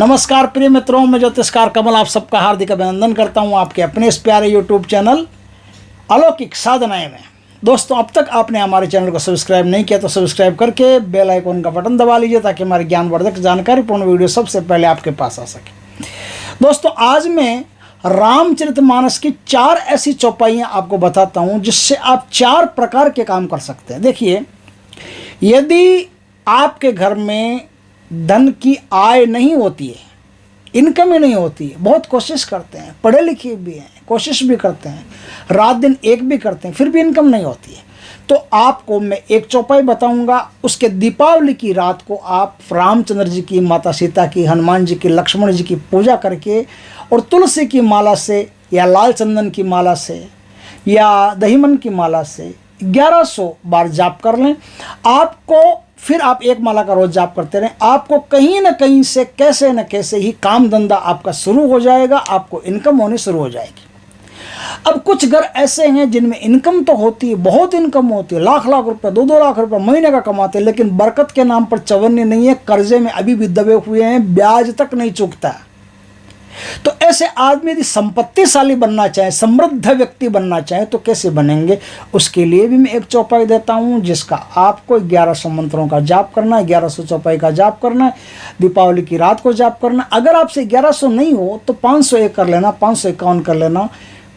नमस्कार प्रिय मित्रों, मैं ज्योतिषकार कमल आप सबका हार्दिक अभिनंदन करता हूं आपके अपने इस प्यारे यूट्यूब चैनल अलौकिक साधनाएं में। दोस्तों, अब तक आपने हमारे चैनल को सब्सक्राइब नहीं किया तो सब्सक्राइब करके बेल आइकन का बटन दबा लीजिए ताकि हमारी ज्ञानवर्धक जानकारीपूर्ण वीडियो सबसे पहले आपके पास आ सके। दोस्तों, आज मैं रामचरितमानस की 4 ऐसी चौपाइयाँ आपको बताता हूँ जिससे आप 4 प्रकार के काम कर सकते हैं। देखिए, यदि आपके घर में धन की आय नहीं होती है, इनकम ही नहीं होती है, बहुत कोशिश करते हैं, पढ़े लिखे भी हैं, कोशिश भी करते हैं, रात दिन एक भी करते हैं, फिर भी इनकम नहीं होती है, तो आपको मैं एक चौपाई बताऊंगा। उसके दीपावली की रात को आप रामचंद्र जी की, माता सीता की, हनुमान जी की, लक्ष्मण जी की पूजा करके और तुलसी की माला से या लाल चंदन की माला से या दहीमन की माला से 1100 बार जाप कर लें। आपको फिर आप एक माला का रोज जाप करते रहें, आपको कहीं ना कहीं से कैसे न कैसे ही काम धंधा आपका शुरू हो जाएगा, आपको इनकम होनी शुरू हो जाएगी। अब कुछ घर ऐसे हैं जिनमें इनकम तो होती है, बहुत इनकम होती है, लाख लाख रुपए, 2-2 लाख रुपए महीने का कमाते हैं, लेकिन बरकत के नाम पर चवन्नी नहीं है, कर्जे में अभी भी दबे हुए हैं, ब्याज तक नहीं चुकता। तो ऐसे आदमी यदि संपत्तिशाली बनना चाहे, समृद्ध व्यक्ति बनना चाहे तो कैसे बनेंगे, उसके लिए भी मैं एक चौपाई देता हूं जिसका आपको 1100 मंत्रों का जाप करना है, 1100 चौपाई का जाप करना है, दीपावली की रात को जाप करना। अगर आपसे 1100 नहीं हो तो 501 कर लेना, 551 कर लेना,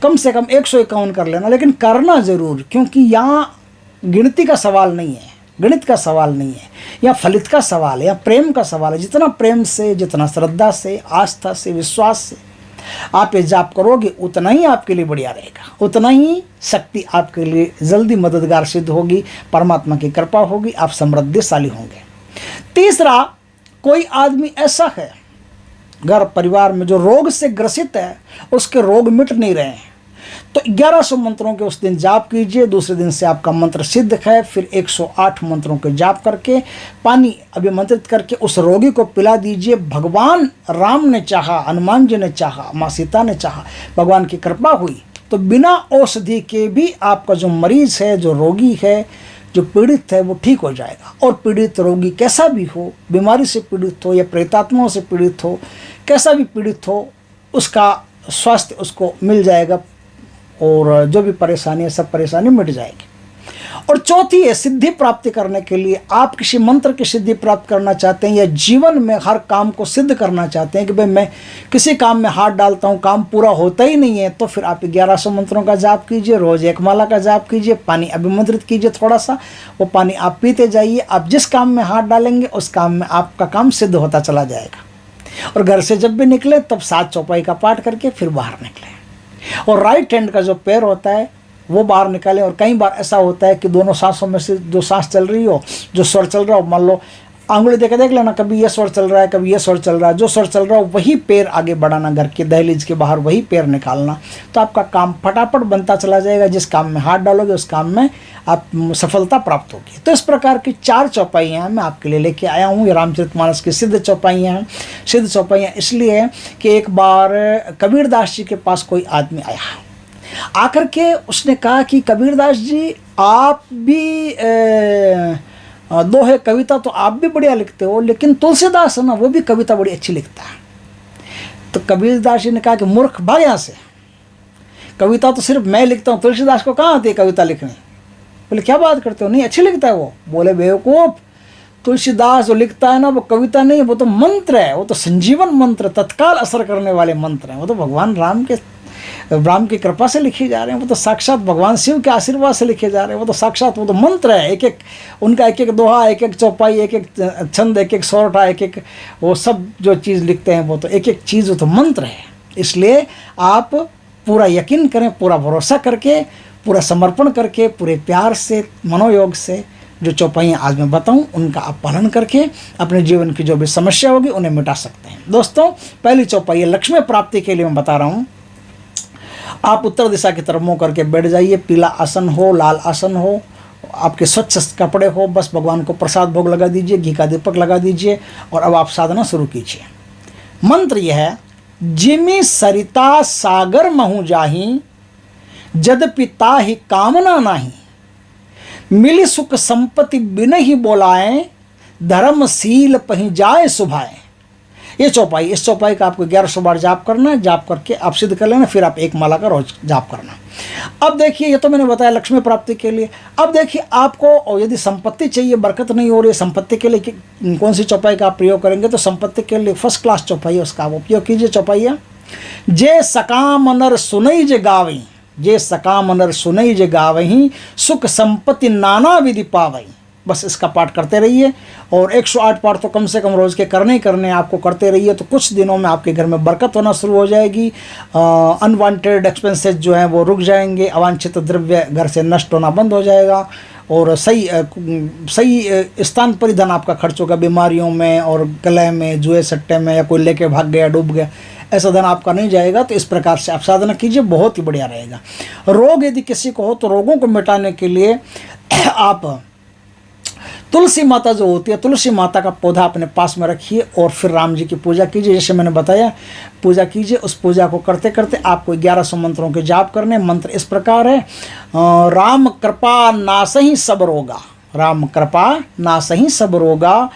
कम से कम 151 कर लेना, लेकिन करना ज़रूर, क्योंकि यहाँ गिनती का सवाल नहीं है, गणित का सवाल नहीं है, या फलित का सवाल है, या प्रेम का सवाल है। जितना प्रेम से, जितना श्रद्धा से, आस्था से, विश्वास से आप ये जाप करोगे उतना ही आपके लिए बढ़िया रहेगा, उतना ही शक्ति आपके लिए जल्दी मददगार सिद्ध होगी, परमात्मा की कृपा होगी, आप समृद्धिशाली होंगे। तीसरा, कोई आदमी ऐसा है घर परिवार में जो रोग से ग्रसित है, उसके रोग मिट नहीं रहे हैं, तो 1100 मंत्रों के उस दिन जाप कीजिए। दूसरे दिन से आपका मंत्र सिद्ध है, फिर 108 मंत्रों के जाप करके पानी अभिमंत्रित करके उस रोगी को पिला दीजिए। भगवान राम ने चाहा, हनुमान जी ने चाहा, माँ सीता ने चाहा, भगवान की कृपा हुई तो बिना औषधि के भी आपका जो मरीज है, जो रोगी है, जो पीड़ित है, वो ठीक हो जाएगा। और पीड़ित रोगी कैसा भी हो, बीमारी से पीड़ित हो या प्रेतात्माओं से पीड़ित हो, कैसा भी पीड़ित हो, उसका स्वास्थ्य उसको मिल जाएगा और जो भी परेशानी है सब परेशानी मिट जाएगी। और चौथी है, सिद्धि प्राप्ति करने के लिए आप किसी मंत्र की सिद्धि प्राप्त करना चाहते हैं या जीवन में हर काम को सिद्ध करना चाहते हैं कि भाई मैं किसी काम में हाथ डालता हूँ, काम पूरा होता ही नहीं है, तो फिर आप 1100 मंत्रों का जाप कीजिए, रोज़ एक माला का जाप कीजिए, पानी अभिमंत्रित कीजिए थोड़ा सा, वो पानी आप पीते जाइए। आप जिस काम में हाथ डालेंगे उस काम में आपका काम सिद्ध होता चला जाएगा। और घर से जब भी निकले तब 7 चौपाई का पाठ करके फिर बाहर निकले, और राइट हैंड का जो पैर होता है वो बाहर निकालें। और कई बार ऐसा होता है कि दोनों सांसों में से जो सांस चल रही हो, जो स्वर चल रहा हो, मान लो आंगुली देख लेना, कभी ये स्वर चल रहा है, कभी ये स्वर चल रहा है, जो स्वर चल रहा हो वही पैर आगे बढ़ाना, घर के दहलीज के बाहर वही पैर निकालना, तो आपका काम फटाफट बनता चला जाएगा। जिस काम में हाथ डालोगे उस काम में आप सफलता प्राप्त होगी। तो इस प्रकार की 4 चौपाइयाँ मैं आपके लिए लेके आया हूँ। ये रामचरितमानस की सिद्ध चौपाइयाँ हैं। सिद्ध चौपाइयाँ इसलिए हैं कि एक बार कबीरदास जी के पास कोई आदमी आया, आकर के उसने कहा कि कबीरदास जी, आप भी दोहे कविता तो आप भी बढ़िया लिखते हो, लेकिन तुलसीदास है ना, वो भी कविता बड़ी अच्छी लिखता है। तो कबीरदास जी ने कहा कि मूर्ख, भाग यहाँ से, कविता तो सिर्फ मैं लिखता हूँ, तुलसीदास को कहाँ आती है कविता लिखनी। बोले क्या बात करते हो, नहीं अच्छी लिखता है वो। बोले बेवकूफ़, तुलसीदास जो लिखता है ना वो कविता नहीं है, वो तो मंत्र है, वो तो संजीवन मंत्र, तत्काल असर करने वाले मंत्र हैं। वो तो भगवान राम की कृपा से लिखे जा रहे हैं, वो तो साक्षात भगवान शिव के आशीर्वाद से लिखे जा रहे हैं, वो तो साक्षात, वो तो मंत्र है। एक एक उनका, एक एक दोहा, एक एक चौपाई, एक एक छंद, एक एक सौरठा, एक एक वो सब जो चीज़ लिखते हैं वो तो एक एक चीज़, वो तो मंत्र है। इसलिए आप पूरा यकीन करें, पूरा भरोसा करके, पूरा समर्पण करके, पूरे प्यार से, मनोयोग से जो चौपाइयाँ आज मैं बताऊँ उनका आप पालन करके अपने जीवन की जो भी समस्या होगी उन्हें मिटा सकते हैं। दोस्तों, पहली चौपाई है लक्ष्मी प्राप्ति के लिए मैं बता रहा हूँ। आप उत्तर दिशा की तरफ मुँह करके बैठ जाइए, पीला आसन हो, लाल आसन हो, आपके स्वच्छ कपड़े हो, बस भगवान को प्रसाद भोग लगा दीजिए, घी का दीपक लगा दीजिए और अब आप साधना शुरू कीजिए। मंत्र यह है, जिमि सरिता सागर महु जाही, जदपि ताहि कामना नाही, मिली सुख संपत्ति बिन ही बोलाए, धर्मशील पहि जाए सुभाए, ये चौपाई, इस चौपाई का आपको 1100 बार जाप करना है। जाप करके आप सिद्ध कर लेना, फिर आप 1 माला का रोज जाप करना। अब देखिए, ये तो मैंने बताया लक्ष्मी प्राप्ति के लिए। अब देखिए आपको, और यदि संपत्ति चाहिए, बरकत नहीं हो रही है, संपत्ति के लिए कौन सी चौपाई का आप प्रयोग करेंगे, तो संपत्ति के लिए फर्स्ट क्लास चौपाई है, उसका आप उपयोग कीजिए। चौपाई है, जे सकाम नर सुनई जे गावई, जे सकाम नर सुनई जे गावही, सुख संपत्ति नाना विधि पावई। बस इसका पाठ करते रहिए, और 108 पाठ तो कम से कम रोज़ के करने ही करने, आपको करते रहिए। तो कुछ दिनों में आपके घर में बरकत होना शुरू हो जाएगी। अनवांटेड एक्सपेंसेस जो हैं वो रुक जाएंगे, अवांछित द्रव्य घर से नष्ट होना बंद हो जाएगा, और सही स्थान पर ही धन आपका खर्च होगा। बीमारियों में और गले में, जुए सट्टे में, या कोई लेके भाग गया, डूब गया, ऐसा धन आपका नहीं जाएगा। तो इस प्रकार से आप साधना कीजिए, बहुत ही बढ़िया रहेगा। रोग यदि किसी को हो, तो रोगों को मिटाने के लिए आप तुलसी माता जो होती है, तुलसी माता का पौधा अपने पास में रखिए, और फिर राम जी की पूजा कीजिए। जैसे मैंने बताया, पूजा कीजिए। उस पूजा को करते करते आपको 1100 मंत्रों के जाप करने। मंत्र इस प्रकार है, राम कृपा नासही सब रोगा, राम कृपा नासही सब रोगा,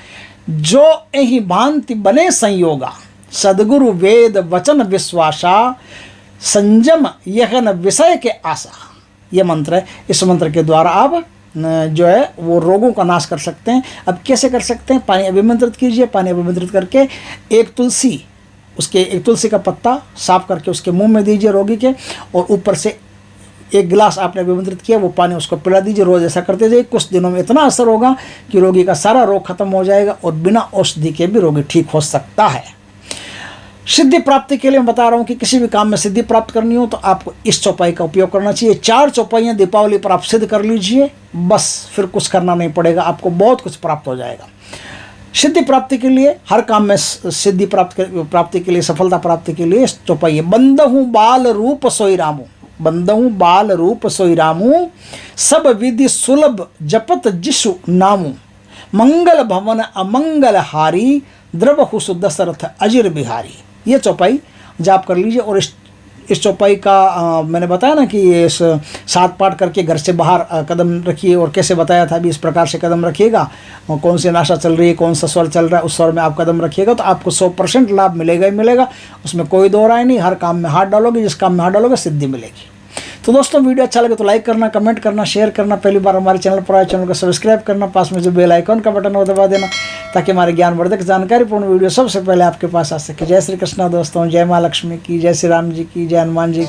जो एहि भांति बने संयोगा, सदगुरु वेद वचन विश्वासा, संयम यहन विषय के आशा। ये मंत्र है। इस मंत्र के द्वारा आप जो है वो रोगों का नाश कर सकते हैं। अब कैसे कर सकते हैं? पानी अभिमंत्रित कीजिए। पानी अभिमंत्रित करके एक तुलसी का पत्ता साफ करके उसके मुंह में दीजिए रोगी के, और ऊपर से 1 गिलास आपने अभिमंत्रित किया वो पानी उसको पिला दीजिए। रोज़ ऐसा करते जाइए। कुछ दिनों में इतना असर होगा कि रोगी का सारा रोग खत्म हो जाएगा, और बिना औषधि के भी रोगी ठीक हो सकता है। सिद्धि प्राप्ति के लिए मैं बता रहा हूँ कि किसी भी काम में सिद्धि प्राप्त करनी हो तो आपको इस चौपाई का उपयोग करना चाहिए। 4 चौपाइयाँ दीपावली पर आप सिद्ध कर लीजिए, बस फिर कुछ करना नहीं पड़ेगा, आपको बहुत कुछ प्राप्त हो जाएगा। सिद्धि प्राप्ति के लिए, हर काम में सिद्धि प्राप्ति के लिए, सफलता प्राप्ति के लिए इस चौपाई है। बंदहु बाल रूप सोई रामू, बंदहु बाल रूप सोई रामू, सब विधि सुलभ जपत जिसु नामू, मंगल भवन अमंगल हारी, द्रवहु दशरथ अजिर बिहारी। ये चौपाई जाप कर लीजिए। और इस चौपाई का मैंने बताया ना कि इस 7 पाठ करके घर से बाहर कदम रखिए, और कैसे बताया था अभी, इस प्रकार से कदम रखिएगा। कौन सी नाशा चल रही है, कौन सा स्वर चल रहा है, उस स्वर में आप कदम रखिएगा तो आपको 100% लाभ मिलेगा ही मिलेगा, उसमें कोई दो राय नहीं। हर काम में हाथ डालोगे, जिस काम में हाथ डालोगे सिद्धि मिलेगी। तो दोस्तों, वीडियो अच्छा लगे तो लाइक करना, कमेंट करना, शेयर करना। पहली बार हमारे चैनल पर आए, चैनल को सब्सक्राइब करना, पास में जो बेल आइकॉन का बटन हो दबा देना, ताकि हमारे ज्ञानवर्धक जानकारीपूर्ण वीडियो सबसे पहले आपके पास आ सके। जय श्री कृष्णा दोस्तों, जय माँ लक्ष्मी की, जय श्री राम जी की, जय हनुमान जी।